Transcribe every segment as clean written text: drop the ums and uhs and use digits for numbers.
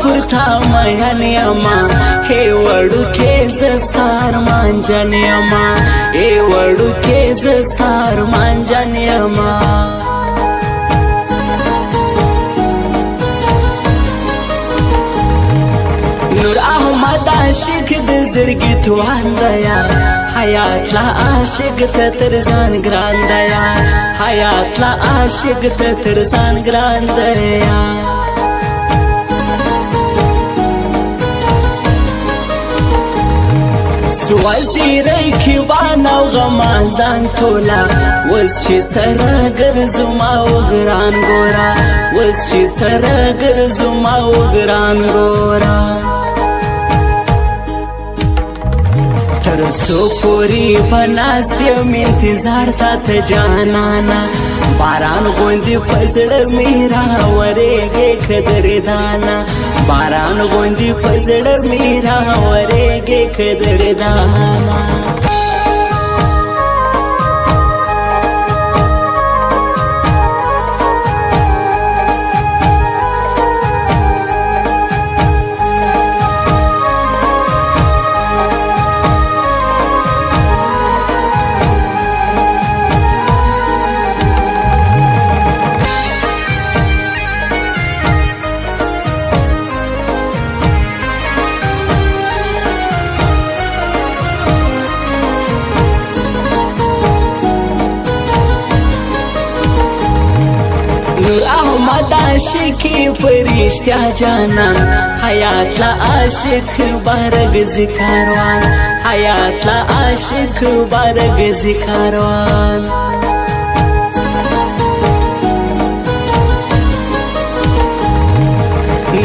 پورتا مین یما ای وړوکې زستا ارمان جان یما ای وړوکې زستا ارمان جان یما نور احمد عاشق د زړګي توان دیا حیات لا عاشق ته تر ځان ګران دیا حیات لا عاشق ته تر ځان ګران دیا سوازیری کی بانا و غمان زان تولا وز چی سره گرزو ما و گران گورا وز چی سره گرزو ما و گران گورا ترسو پوری پناستیم انتظار سات جانانا باران غوندی پزړ میرا ورېږي قدردانا باران غوندی پزړ میرا ورېږي قدردانا نور احمد عاشقی پرشتیا جانان حیات لا عاشق بارگزی کاروان حیات لا عاشق بارگزی کاروان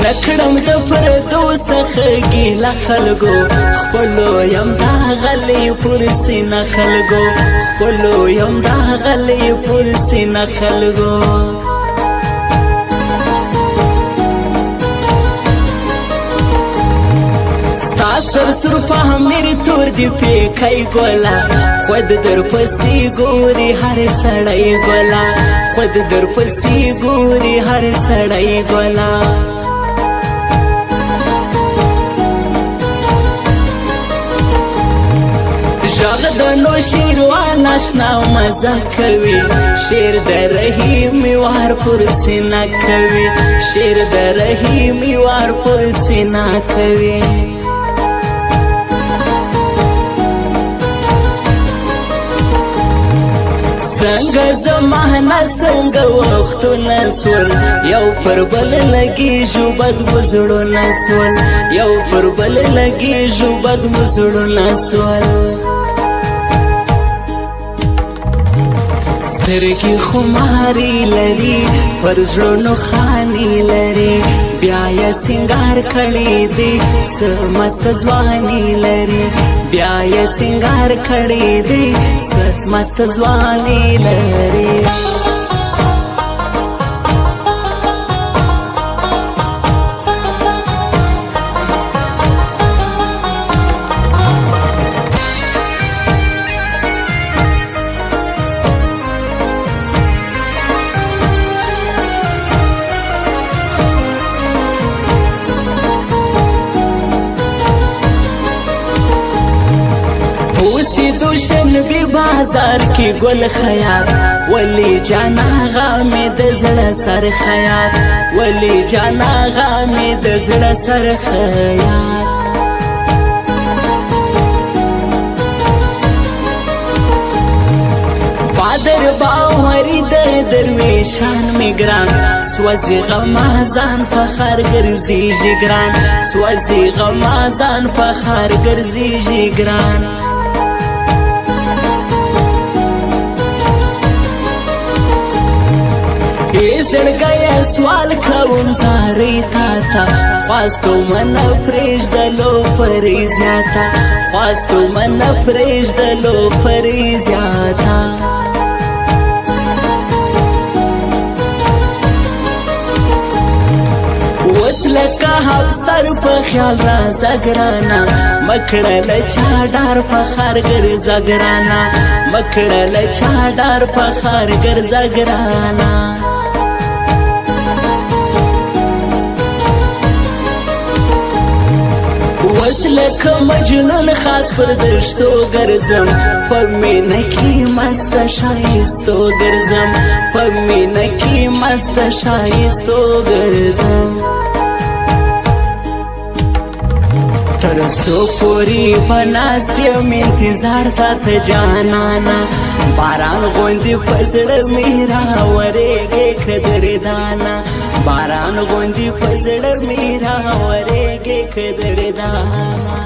نکړم د پردو څخه ګیله خلکو خپلو یم دا غلی پر سینه خلکو خپلو یم دا غلی پر سینه خلکو سر سر په میری تور دی پیکای ګولا خود در پسی ګوري هر سړی ګولا خود در پسی ګوري هر سړی ګولا ژغ د نو شیروان آشنا مزه کوي شیر د رحیم وار پر سینا کوي شیر د رحیم وار پر سینا کوي څنګه زمانه څنګه وختونه سول یو پر بل لګیږو بد بزړونه سول یو پر بل لګیږو بد بزړونه سول سترګې خماري لري پر زړونو خاني لري بیا یې سنگار کړي دي مست ځواني لري بیا یې سنگار کړي دي مست ځواني لري دوشن بی بازار کی گل خیاط ولی جانا غامی د زړه سر خیاط ولی جانا غامی د زړه سر خیاط بادر باوری د درویشان میگران سوزی غمازان فخر ګرځي جګران سوزی غمازان فخر ګرځي جګران زړګیا سوال کوم زاري تا تا خواستو من پرېږدلو پرې زیاته خواستو من پرېږدلو پرې زیاته اوس لکه افسر په خیال راځه ګرانه مکړه له چا ډار په ښار ګرځه ګرانه مکړه له چا ډار په ښار ګرځه ګرانه وسلك مجنون خاص پر دشتو گرزم پمینکی مست شایستو گرزم پمینکی مست شایستو گرزم ترسو پوری پناستیم انتظار سات جانانا باران غوندی پسڑ میرا ورگے قدردانا باران غوندی پسڑ میرا ورگے قدردانا